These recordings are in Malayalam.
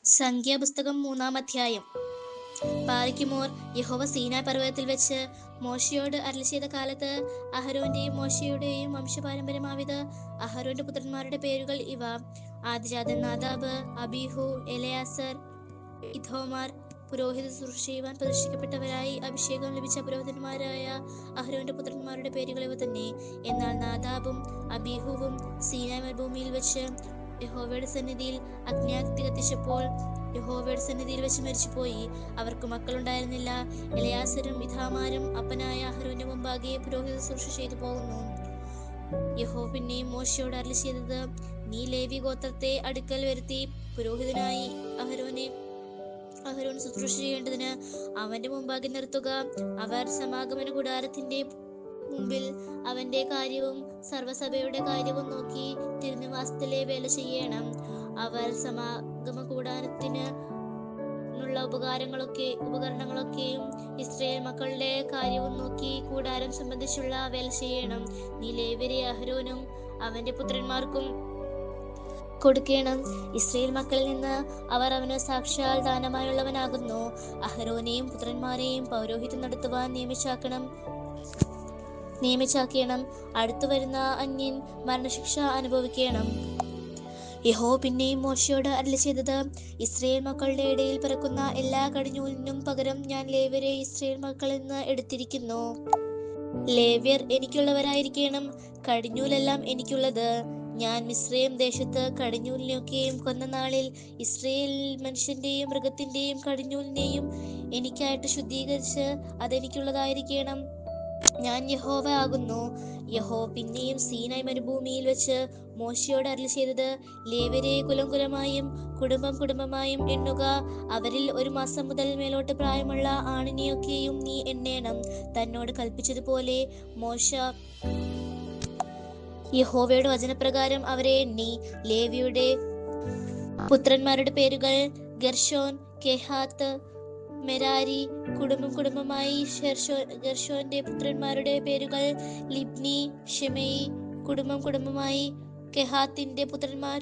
സംഖ്യാപുസ്തകം 3-ാം അധ്യായം. പാറിക്കുമോർ യഹോവ സീനായ് പർവ്വതത്തിൽ വെച്ച് മോശയോട് അരുളിച്ചെയ്ത കാലത്ത് അഹരോന്റെയും മോശയുടെയും വംശപാരമ്പര്യമാവിത്. അഹരോന്റെ പുത്രന്മാരുടെ പേരുകൾ ഇവ: ആദ്യജാതൻ നാദാബ്, അബീഹു, എലയാസർ, ഇഥോമാർ. പുരോഹിത ശുശ്രൂഷ ചെയ്യുവാൻ പ്രതിഷ്ഠിക്കപ്പെട്ടവരായി അഭിഷേകം ലഭിച്ച പുരോഹിതന്മാരായ അഹരോന്റെ പുത്രന്മാരുടെ പേരുകൾ ഇവ തന്നെ. എന്നാൽ നാദാബും അബീഹുവും സീനായ് മരുഭൂമിയിൽ വെച്ച് യഹോവയുടെ സന്നിധിയിൽ അഗ്നിയാഗ്നി കത്തിച്ചപ്പോൾ യഹോവയുടെ സന്നിധിയിൽ വെച്ച് മരിച്ചുപോയി. അവർക്ക് മക്കളുണ്ടായിരുന്നില്ല. എലയാസരും ഇഥാമാരും അപ്പനായ അഹരോന്റെ മുമ്പാകെ പുരോഹിത ശുശ്രൂഷ ചെയ്തു പോകുന്നു. യഹോവ പിന്നെയും മോശയോട് അരുളിച്ചെയ്തത്: നീ ലേവി ഗോത്രത്തെ അടുക്കൽ വരുത്തി പുരോഹിതനായി അഹരോൻ ശുശ്രൂഷ ചെയ്യേണ്ടതിന് അവന്റെ മുമ്പാകെ നിർത്തുക. അവർ സമാഗമന കൂടാരത്തിന്റെ മുമ്പിൽ അവന്റെ കാര്യവും സർവ്വസഭയുടെ കാര്യവും നോക്കി തിരുനിവാസത്തിലെ വേല ചെയ്യണം. അവർ സമാഗമ കൂടാരത്തിനുള്ള ഉപകരണങ്ങളൊക്കെയും ഇസ്രായേൽ മക്കളുടെ കാര്യവും നോക്കി കൂടാരം സംബന്ധിച്ചുള്ള വേല ചെയ്യണം. നീ ലേവ്യരെ അഹരോനും അവന്റെ പുത്രന്മാർക്കും കൊടുക്കണം. ഇസ്രായേൽ മക്കളിൽ നിന്ന് അവർ അവന് സാക്ഷാൽ ദാനമായുള്ളവനാകുന്നു. അഹരോനെയും പുത്രന്മാരെയും പൗരോഹിത്യം നടത്തുവാൻ നിയമിച്ചാക്കണം. അടുത്തു വരുന്ന അന്യൻ മരണശിക്ഷ അനുഭവിക്കണം. യഹോവ പിന്നെയും മോശയോട് അരുളിച്ചെയ്തത്: ഇസ്രായേൽ മക്കളുടെ ഇടയിൽ പിറക്കുന്ന എല്ലാ കടിഞ്ഞൂലിനും പകരം ഞാൻ ലേവ്യരെ ഇസ്രായേൽ മക്കളിൽ നിന്ന് എടുത്തിരിക്കുന്നു. ലേവ്യർ എനിക്കുള്ളവരായിരിക്കണം. കടിഞ്ഞൂലെല്ലാം എനിക്കുള്ളത്. ഞാൻ മിസ്രയീം ദേശത്ത് കടിഞ്ഞൂലിനെയൊക്കെയും കൊന്ന നാളിൽ ഇസ്രായേൽ മനുഷ്യന്റെയും മൃഗത്തിന്റെയും കടിഞ്ഞൂലിനെയും എനിക്കായിട്ട് ശുദ്ധീകരിച്ച് അതെനിക്കുള്ളതായിരിക്കണം. ഞാൻ യഹോവ ആകുന്നു. യഹോവ പിന്നെയും സീനായ് മരുഭൂമിയിൽ വെച്ച് മോശയോട് അരുളിച്ചെയ്തത്: ലേവ്യരെ കുലംകുലമായും കുടുംബം കുടുംബമായും എണ്ണുക. അവരിൽ 1 മാസം മുതൽ മേലോട്ട് പ്രായമുള്ള ആണിനെയൊക്കെയും നീ എണ്ണേണം. തന്നോട് കൽപ്പിച്ചതുപോലെ മോശ യഹോവയുടെ വചനപ്രകാരം അവരെ എണ്ണി. ലേവിയുടെ പുത്രന്മാരുടെ പേരുകൾ: ഗെർശോൻ, കെഹാത്ത്, മെരാരി. കുടുംബം കുടുംബമായി ഗെർശോന്റെ പുത്രന്മാരുടെ പേരുകൾ: ലിബ്നി, ശിമെയി. കുടുംബം കുടുംബമായി കെഹാത്തിന്റെ പുത്രന്മാർ: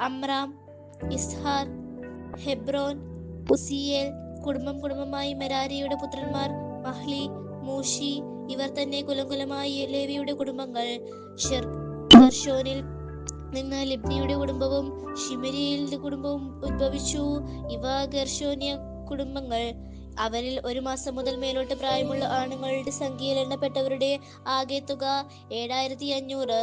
അമ്രാം, ഇസ്ഹാർ, ഹെബ്രോൻ, ഉസിയേൽ. കുടുംബം കുടുംബമായി മെരാരിയുടെ പുത്രന്മാർ: മഹ്ലി, മൂശി. ഇവർ തന്നെ കുലംകുലമായി ലേവിയുടെ കുടുംബങ്ങൾ. ഗെർശോനിൽ നിന്ന് ലിബ്നിയുടെ കുടുംബവും ശിമെരിയുടെ കുടുംബവും ഉദ്ഭവിച്ചു. ഇവ ഗെർശോന്യ കുടുംബങ്ങൾ. അവരിൽ 1 മാസം മുതൽ മേലോട്ട് പ്രായമുള്ള ആണുങ്ങളുടെ സംഖ്യയിൽ എണ്ണപ്പെട്ടവരുടെ ആകെ തുക 7500.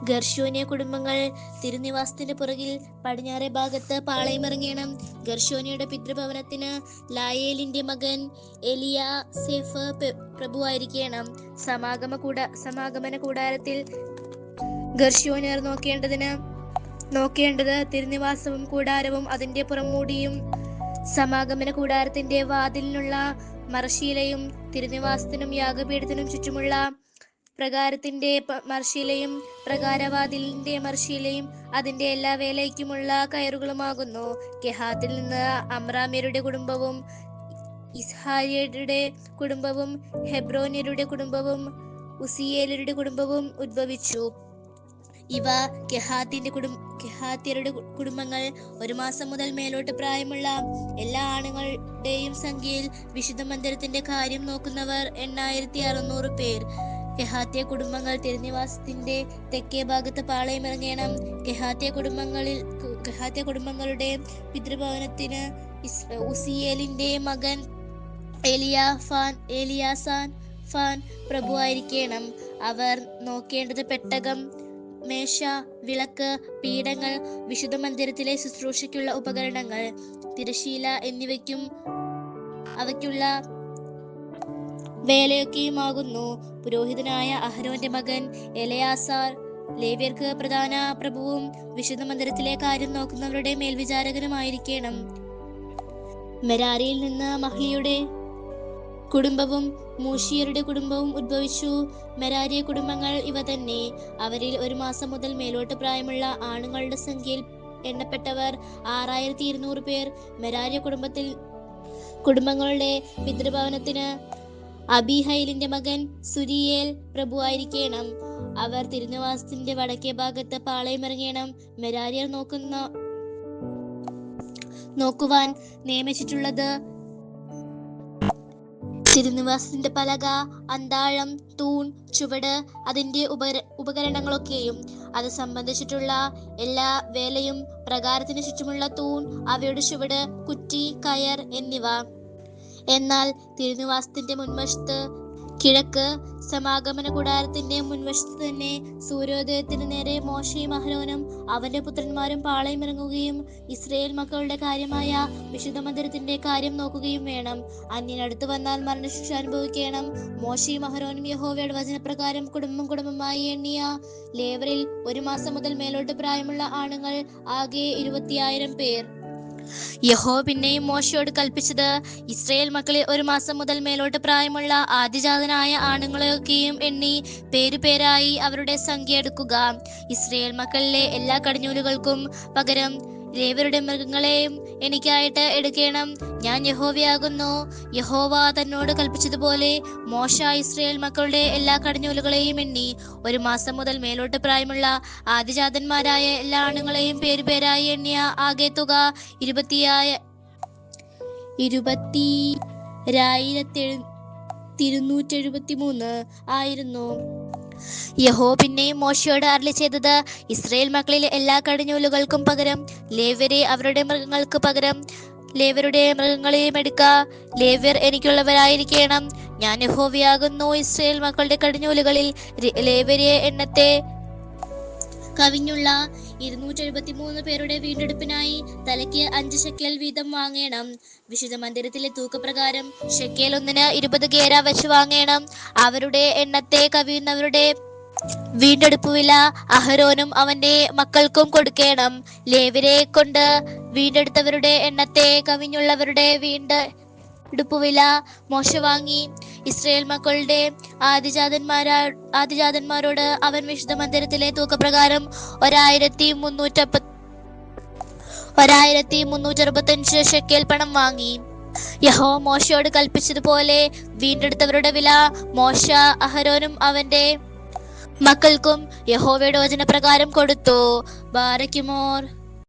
ഗെർശോന്യ കുടുംബങ്ങൾ തിരുനിവാസത്തിന്റെ പുറകിൽ പടിഞ്ഞാറേ ഭാഗത്ത് പാളയമിറങ്ങണം. ഗെർശോന്യയുടെ പിതൃഭവനത്തിന് ലായേലിന്റെ മകൻ എലിയാസേഫ് പ്രഭുവായിരിക്കണം. സമാഗമന കൂടാരത്തിൽ ഗെർശോന്യർ നോക്കേണ്ടത് തിരുനിവാസവും കൂടാരവും അതിന്റെ പുറംമൂടിയും സമാഗമന കൂടാരത്തിന്റെ വാതിലിനുള്ള മറശ്ശീലയും തിരുനിവാസത്തിനും യാഗപീഠത്തിനും ചുറ്റുമുള്ള പ്രാകാരത്തിന്റെ മറശ്ശീലയും പ്രാകാരവാതിലിന്റെ മറശ്ശീലയും അതിന്റെ എല്ലാ വേലയ്ക്കുമുള്ള കയറുകളുമാകുന്നു. കെഹാത്തിൽ നിന്ന് അമ്രാമ്യരുടെ കുടുംബവും ഇസ്ഹാര്യരുടെ കുടുംബവും ഹെബ്രോന്യരുടെ കുടുംബവും ഉസിയേലരുടെ കുടുംബവും ഉദ്ഭവിച്ചു. ഇവ കെഹാത്യരുടെ കുടുംബങ്ങൾ. 1 മാസം മുതൽ മേലോട്ട് പ്രായമുള്ള എല്ലാ ആണുങ്ങളുടെയും സംഖ്യയിൽ വിശുദ്ധ മന്ദിരത്തിന്റെ കാര്യം നോക്കുന്നവർ 8600 പേർ. കെഹാത്യ കുടുംബങ്ങൾ തിരുനിവാസത്തിന്റെ തെക്കേ ഭാഗത്ത് പാളയമിറങ്ങണം. കെഹാത്യ കുടുംബങ്ങളുടെ പിതൃഭവനത്തിന് ഉസിയേലിന്റെ മകൻ എലിയാസാഫാൻ പ്രഭുവായിരിക്കണം. അവർ നോക്കേണ്ടത് പെട്ടകം, മേശ, വിളക്ക്, പീഠങ്ങൾ, വിശുദ്ധ മന്ദിരത്തിലെ ശുശ്രൂഷയ്ക്കുള്ള ഉപകരണങ്ങൾ, തിരശ്ശീല എന്നിവയ്ക്കും അവയ്ക്കുള്ള വേലയൊക്കെയുമാകുന്നു. പുരോഹിതനായ അഹരോന്റെ മകൻ എലയാസാർ ലേവ്യർക്ക് പ്രധാന പ്രഭുവും വിശുദ്ധ മന്ദിരത്തിലെ കാര്യം നോക്കുന്നവരുടെ മേൽവിചാരകനുമായിരിക്കണം. മെരാരിയിൽ നിന്ന് മഹ്ലിയുടെ കുടുംബവും മൂശിയരുടെ കുടുംബവും ഉദ്ഭവിച്ചു. മെരാരിയ കുടുംബങ്ങൾ ഇവ തന്നെ. അവരിൽ 1 മാസം മുതൽ മേലോട്ട് പ്രായമുള്ള ആണുങ്ങളുടെ സംഖ്യയിൽ എണ്ണപ്പെട്ടവർ 6200 പേർ. മെരാരിയ കുടുംബങ്ങളുടെ പിതൃഭവനത്തിന് അബീഹൈലിന്റെ മകൻ സുരിയേൽ പ്രഭുവായിരിക്കണം. അവർ തിരുനിവാസത്തിന്റെ വടക്കേ ഭാഗത്ത് പാളയമിറങ്ങണം. മെരാരിയർ നോക്കുവാൻ നിയമിച്ചിട്ടുള്ളത്. തിരുനിവാസത്തിന്റെ പലക, അന്താഴം, തൂൺ, ചുവട്, അതിന്റെ ഉപകരണങ്ങളൊക്കെയും അത് സംബന്ധിച്ചിട്ടുള്ള എല്ലാ വേലയും, പ്രകാരത്തിന് ചുറ്റുമുള്ള തൂൺ, അവയുടെ ചുവട്, കുറ്റി, കയർ എന്നിവ. എന്നാൽ തിരുനിവാസത്തിന്റെ മുൻവശത്ത് കിഴക്ക്, സമാഗമന കൂടാരത്തിന്റെ മുൻവശത്ത് തന്നെ സൂര്യോദയത്തിന് നേരെ മോശയും അഹരോനും അവന്റെ പുത്രന്മാരും പാളയമിറങ്ങുകയും ഇസ്രായേൽ മക്കളുടെ കാര്യമായ വിശുദ്ധ മന്ദിരത്തിന്റെ കാര്യം നോക്കുകയും വേണം. അന്യനടുത്ത് വന്നാൽ മരണശിക്ഷ അനുഭവിക്കണം. മോശയും അഹരോനും യഹോവയുടെ വചനപ്രകാരം കുടുംബം കുടുംബമായി എണ്ണിയ ലേവരിൽ 1 മാസം മുതൽ മേലോട്ട് പ്രായമുള്ള ആണുങ്ങൾ ആകെ 20,000 പേർ. യഹോവ പിന്നെയും മോശയോട് കൽപ്പിച്ചത്, ഇസ്രായേൽ മക്കളിൽ 1 മാസം മുതൽ മേലോട്ട് പ്രായമുള്ള ആദ്യജാതനായ ആണുങ്ങളെയൊക്കെയും എണ്ണി പേരുപേരായി അവരുടെ സംഖ്യ എടുക്കുക. ഇസ്രായേൽ മക്കളിലെ എല്ലാ കടിഞ്ഞൂലുകൾക്കും പകരം ലേവ്യരുടെ മൃഗങ്ങളെയും എനിക്കായിട്ട് എടുക്കണം. ഞാൻ യഹോവയാകുന്നു. യഹോവ തന്നോട് കൽപ്പിച്ചതുപോലെ മോശ ഇസ്രായേൽ മക്കളുടെ എല്ലാ കടിഞ്ഞൂലുകളെയും എണ്ണി 1 മാസം മുതൽ മേലോട്ട് പ്രായമുള്ള ആദിജാതന്മാരായ എല്ലാ ആണുങ്ങളെയും പേരുപേരായി എണ്ണിയ ആകെ തുക 20,273 ആയിരുന്നു. യഹോവ പിന്നെയും മോശയോട് അരുളി ചെയ്തത്, ഇസ്രായേൽ മക്കളിലെ എല്ലാ കടിഞ്ഞൂലുകൾക്കും പകരം ലേവ്യരെ അവരുടെ മൃഗങ്ങൾക്ക് പകരം ലേവ്യരുടെ മൃഗങ്ങളെയും എടുക്ക. ലേവ്യർ എനിക്കുള്ളവരായിരിക്കണം. ഞാൻ യഹോവയാകുന്നു. ഇസ്രായേൽ മക്കളുടെ കടിഞ്ഞൂലുകളിൽ ലേവ്യരെ എണ്ണത്തെ കവിഞ്ഞുള്ള 273 പേരുടെ വീണ്ടെടുപ്പിനായി തലയ്ക്ക് 5 ശെക്കെൽ വീതം വാങ്ങേണം. വിശുദ്ധ മന്ദിരത്തിലെ തൂക്കപ്രകാരം ശെക്കെൽ ഒന്നിന് 20 ഗേര വെച്ച് വാങ്ങേണം. അവരുടെ എണ്ണത്തെ കവിയുന്നവരുടെ വീണ്ടെടുപ്പ് വില അഹരോനും അവന്റെ മക്കൾക്കും കൊടുക്കണം. ലേവ്യരെ കൊണ്ട് വീണ്ടെടുത്തവരുടെ എണ്ണത്തെ കവിഞ്ഞുള്ളവരുടെ വീണ്ടെടുപ്പുവില മോശ വാങ്ങി. ഇസ്രായേൽ മക്കളുടെ ആദിജാതന്മാരോട് അവൻ വിശുദ്ധ മന്ദിരത്തിലെ തൂക്കപ്രകാരം 1,365 ശെക്കെൽ പണം വാങ്ങി. യഹോവ മോശയോട് കൽപ്പിച്ചതുപോലെ വീണ്ടെടുത്തവരുടെ വില മോശ അഹരോനും അവന്റെ മക്കൾക്കും യഹോവയുടെ വചനപ്രകാരം കൊടുത്തു. ബാരക്കുമോർ.